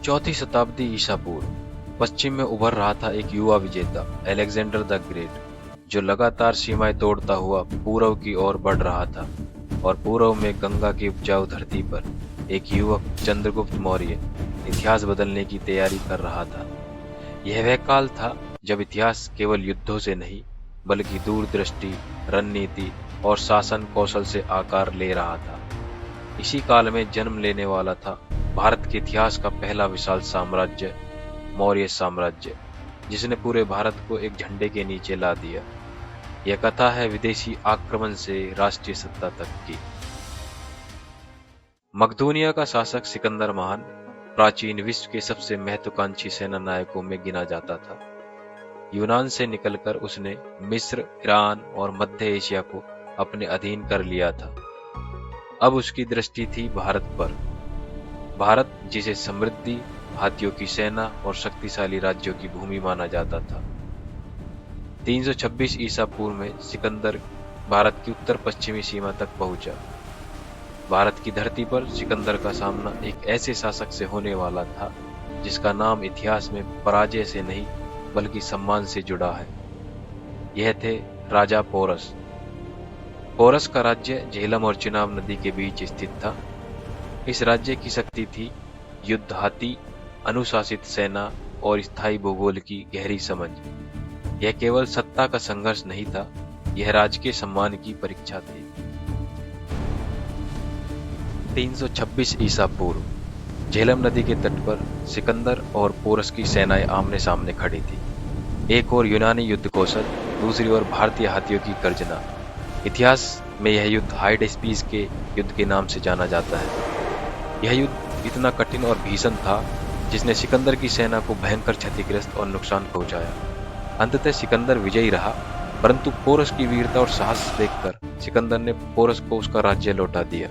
चौथी शताब्दी ईसा पूर्व पश्चिम में उभर रहा था एक युवा विजेता अलेक्जेंडर द ग्रेट, जो लगातार सीमाएं तोड़ता हुआ पूर्व की ओर बढ़ रहा था। और पूर्व में गंगा की उपजाऊ धरती पर एक युवक चंद्रगुप्त मौर्य इतिहास बदलने की तैयारी कर रहा था। यह वह काल था जब इतिहास केवल युद्धों से नहीं बल्कि दूरदृष्टि, रणनीति और शासन कौशल से आकार ले रहा था। इसी काल में जन्म लेने वाला था भारत के इतिहास का पहला विशाल साम्राज्य, मौर्य साम्राज्य, जिसने पूरे भारत को एक झंडे के नीचे ला दिया। यह कथा है विदेशी आक्रमण से राष्ट्रीय सत्ता तक की। मकदूनिया का शासक सिकंदर महान प्राचीन विश्व के सबसे महत्वाकांक्षी सेना नायकों में गिना जाता था। यूनान से निकलकर उसने मिस्र, ईरान और मध्य एशिया को अपने अधीन कर लिया था। अब उसकी दृष्टि थी भारत पर। भारत, जिसे समृद्धि, हाथियों की सेना और शक्तिशाली राज्यों की भूमि माना जाता था। 326 ईसा पूर्व में सिकंदर भारत की उत्तर पश्चिमी सीमा तक पहुंचा। भारत की धरती पर सिकंदर का सामना एक ऐसे शासक से होने वाला था जिसका नाम इतिहास में पराजय से नहीं बल्कि सम्मान से जुड़ा है। यह थे राजा पोरस। पोरस का राज्य झेलम और चिनाब नदी के बीच स्थित था। इस राज्य की शक्ति थी युद्ध हाथी, अनुशासित सेना और स्थायी भूगोल की गहरी समझ। यह केवल सत्ता का संघर्ष नहीं था, यह राजकीय सम्मान की परीक्षा थी। 326 ईसा पूर्व झेलम नदी के तट पर सिकंदर और पोरस की सेनाएं आमने सामने खड़ी थी। एक ओर यूनानी युद्ध कौशल, दूसरी ओर भारतीय हाथियों की गर्जना। इतिहास में यह युद्ध हाइडेस्पीस के युद्ध के नाम से जाना जाता है। यह युद्ध इतना कठिन और भीषण था जिसने सिकंदर की सेना को भयंकर क्षतिग्रस्त और नुकसान पहुंचाया। अंततः सिकंदर विजयी रहा, परंतु पोरस की वीरता और साहस देखकर सिकंदर ने पोरस को उसका राज्य लौटा दिया।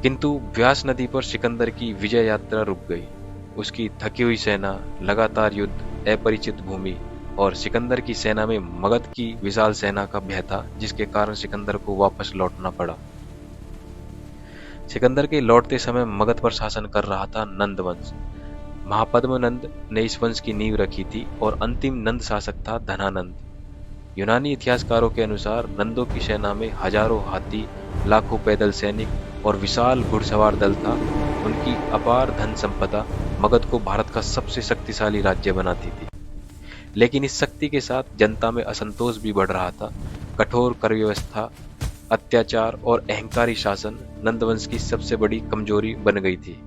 किंतु व्यास नदी पर सिकंदर की विजय यात्रा रुक गई। उसकी थकी हुई सेना, लगातार युद्ध, अपरिचित भूमि और सिकंदर की सेना में मगध की विशाल सेना का भय था, जिसके कारण सिकंदर को वापस लौटना पड़ा। सिकंदर के लौटते समय मगध पर शासन कर रहा था नंद वंश। महापद्म नंद ने इस वंश की नींव रखी थी और अंतिम नंद शासक था धनानंद। यूनानी इतिहासकारों के अनुसार नंदों की सेना में हजारों हाथी, लाखों पैदल सैनिक और विशाल घुड़सवार दल था। उनकी अपार धन संपदा मगध को भारत का सबसे शक्तिशाली राज्य बनाती थी। लेकिन इस शक्ति के साथ जनता में असंतोष भी बढ़ रहा था। कठोर कर व्यवस्था, अत्याचार और अहंकारी शासन नंदवंश की सबसे बड़ी कमजोरी बन गई थी।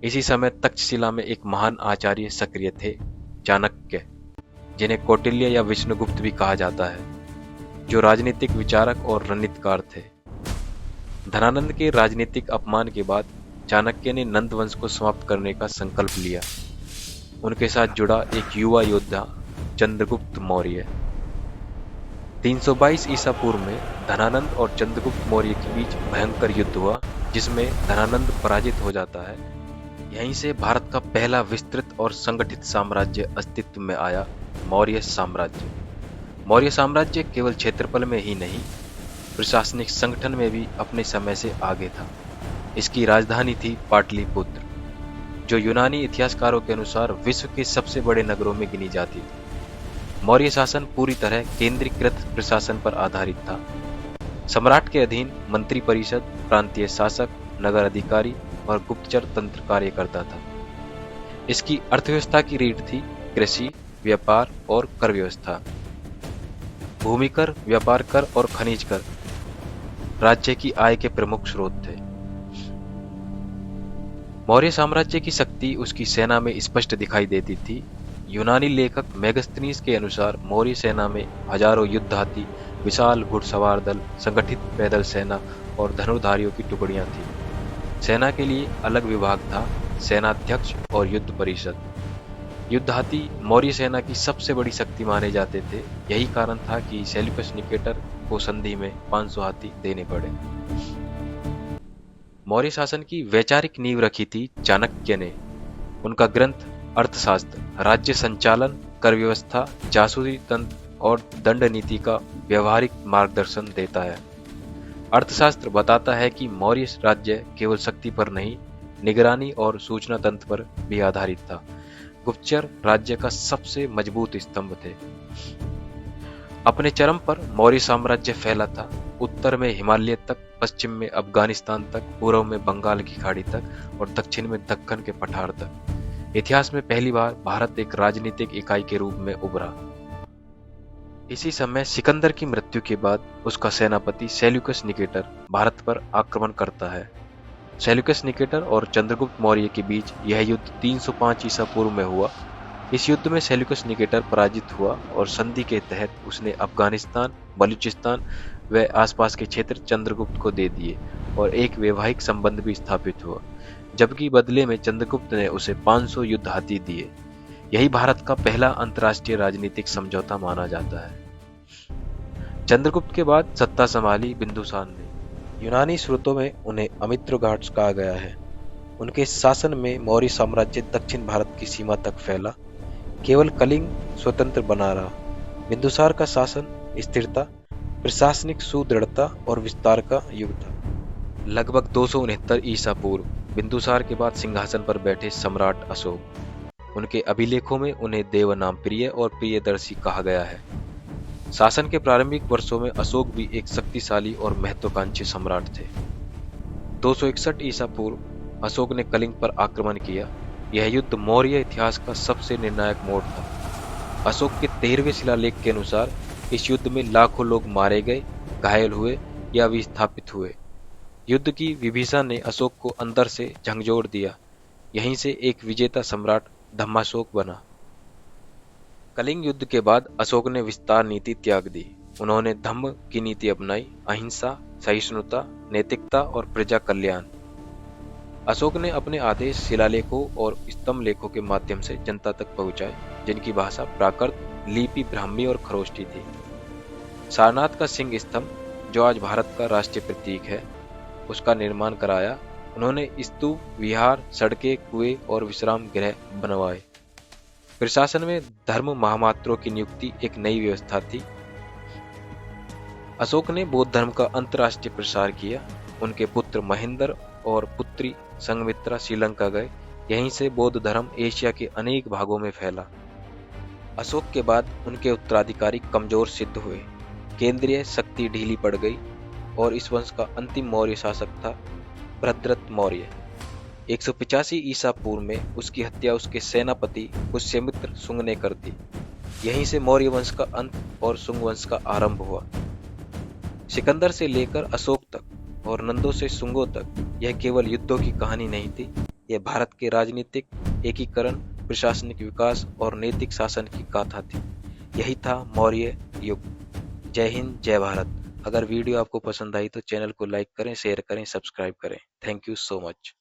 इसी समय तक्षशिला में एक महान आचार्य सक्रिय थे, चाणक्य, जिन्हें कौटिल्य या विष्णुगुप्त भी कहा जाता है, जो राजनीतिक विचारक और रणनीतिकार थे। धनानंद के राजनीतिक अपमान के बाद चाणक्य ने नंद वंश को समाप्त करने का संकल्प लिया। उनके साथ जुड़ा एक युवा योद्धा, चंद्रगुप्त मौर्य। 322 ईसा पूर्व में धनानंद और चंद्रगुप्त मौर्य के बीच भयंकर युद्ध हुआ, जिसमें धनानंद पराजित हो जाता है। यहीं से भारत का पहला विस्तृत और संगठित साम्राज्य अस्तित्व में आया, मौर्य साम्राज्य। मौर्य साम्राज्य केवल क्षेत्रफल में ही नहीं, प्रशासनिक संगठन में भी अपने समय से आगे था। इसकी राजधानी थी पाटलिपुत्र, जो यूनानी इतिहासकारों के अनुसार विश्व के सबसे बड़े नगरों में गिनी जाती थी। मौर्य शासन पूरी तरह केंद्रीकृत प्रशासन पर आधारित था। सम्राट के अधीन मंत्री परिषद, प्रांतीय शासक, नगर अधिकारी और गुप्तचर तंत्र कार्य करता था। इसकी अर्थव्यवस्था की रीढ़ थी कृषि, व्यापार और कर व्यवस्था। भूमि कर, व्यापार कर और खनिज कर राज्य की आय के प्रमुख स्रोत थे। मौर्य साम्राज्य की शक्ति उसकी सेना में स्पष्ट दिखाई देती थी। यूनानी लेखक मेगस्थनीज के अनुसार मौर्य सेना में हजारों युद्ध हाथी, विशाल घुड़सवार दल, संगठित पैदल सेना और धनुर्धारियों की टुकड़ियां थी। सेना के लिए अलग विभाग था, सेनाध्यक्ष और युद्ध परिषद। युद्ध हाथी मौर्य सेना की सबसे बड़ी शक्ति माने जाते थे। यही कारण था कि सेल्यूकस निकेटर को संधि में 500 हाथी देने पड़े। मौर्य शासन की वैचारिक नींव रखी थी चाणक्य ने। उनका ग्रंथ अर्थशास्त्र राज्य संचालन, कर व्यवस्था, जासूसी तंत्र और दंड नीति का व्यवहारिक मार्गदर्शन देता है। अर्थशास्त्र बताता है कि मौर्य राज्य केवल शक्ति पर नहीं निगरानी और सूचना तंत्र पर भी आधारित था। गुप्तचर राज्य का सबसे मजबूत स्तंभ थे। अपने चरम पर मौर्य साम्राज्य फैला था। उत्तर में हिमालय तक, पश्चिम में अफगानिस्तान तक, पूर्व में बंगाल की खाड़ी तक और दक्षिण में दक्कन के पठार तक। इतिहास में पहली बार भारत एक राजनीतिक इकाई के रूप में उभरा। इसी समय सिकंदर की मृत्यु के बाद उसका सेनापति सेल्यूकस निकेटर भारत पर आक्रमण करता है। सेल्यूकस निकेटर और चंद्रगुप्त मौर्य के बीच यह युद्ध 305 ईसा पूर्व में हुआ। इस युद्ध में सेल्यूकस निकेटर पराजित हुआ और संधि के तहत उसने अफगानिस्तान, बलूचिस्तान व आसपास के क्षेत्र चंद्रगुप्त को दे दिए और एक वैवाहिक संबंध भी स्थापित हुआ, जबकि बदले में चंद्रगुप्त ने उसे 500 युद्ध हाथी दिए। यही भारत का पहला अंतर्राष्ट्रीय राजनीतिक समझौता माना जाता है। चंद्रगुप्त के बाद सत्ता संभाली बिंदुसार ने। यूनानी स्रोतों में उन्हें अमित्रघाट कहा गया है। उनके शासन में मौर्य साम्राज्य दक्षिण भारत की सीमा तक फैला। केवल कलिंग स्वतंत्र बना रहा। बिंदुसार का शासन स्थिरता, प्रशासनिक सुदृढ़ता और विस्तार का युग था। लगभग 269 ईसा पूर्व बिंदुसार के बाद सिंहासन पर बैठे सम्राट अशोक। उनके अभिलेखों में उन्हें देवनाम प्रिय और प्रियदर्शी कहा गया है। शासन के प्रारंभिक वर्षों में अशोक भी एक शक्तिशाली और महत्वाकांक्षी सम्राट थे। 261 ईसा पूर्व अशोक ने कलिंग पर आक्रमण किया। यह युद्ध मौर्य इतिहास का सबसे निर्णायक मोड़ था। अशोक के 13वें शिलालेख के अनुसार इस युद्ध में लाखों लोग मारे गए, घायल हुए या विस्थापित हुए। युद्ध की विभीषा ने अशोक को अंदर से झकझोर दिया। यहीं से एक विजेता सम्राट धम्माशोक बना। कलिंग युद्ध के बाद अशोक ने विस्तार नीति त्याग दी। उन्होंने धम्म की नीति अपनाई, अहिंसा, सहिष्णुता, नैतिकता और प्रजा कल्याण। अशोक ने अपने आदेश शिलालेखों और स्तंभ लेखों के माध्यम से जनता तक पहुंचाए, जिनकी भाषा प्राकृत, लिपि ब्राह्मी और खरोष्टी थी। सारनाथ का सिंह स्तंभ, जो आज भारत का राष्ट्रीय प्रतीक है, उसका निर्माण कराया। उन्होंने स्तूप, विहार, सड़कें, कुएं और विश्राम गृह बनवाए। प्रशासन में धर्म महामात्रों की नियुक्ति एक नई व्यवस्था थी। अशोक ने बौद्ध धर्म का अंतर्राष्ट्रीय प्रसार किया। उनके पुत्र महेंद्र और पुत्री संघमित्रा श्रीलंका गए। यहीं से बौद्ध धर्म एशिया के अनेक भागों में फैला। अशोक के बाद उनके उत्तराधिकारी कमजोर सिद्ध हुए। केंद्रीय शक्ति ढीली पड़ गई और इस वंश का अंतिम मौर्य शासक था भद्रथ मौर्य। 185 ईसा पूर्व में उसकी हत्या उसके सेनापति पुष्यमित्र शुंग ने कर दी। यहीं से मौर्य वंश का अंत और शुंग वंश का आरंभ हुआ। सिकंदर से लेकर अशोक तक और नंदों से शुंगों तक यह केवल युद्धों की कहानी नहीं थी। यह भारत के राजनीतिक एकीकरण, प्रशासनिक विकास और नैतिक शासन की गाथा थी। यही था मौर्य युग। जय हिंद, जय भारत। अगर वीडियो आपको पसंद आई तो चैनल को लाइक करें, शेयर करें, सब्सक्राइब करें। Thank you so much.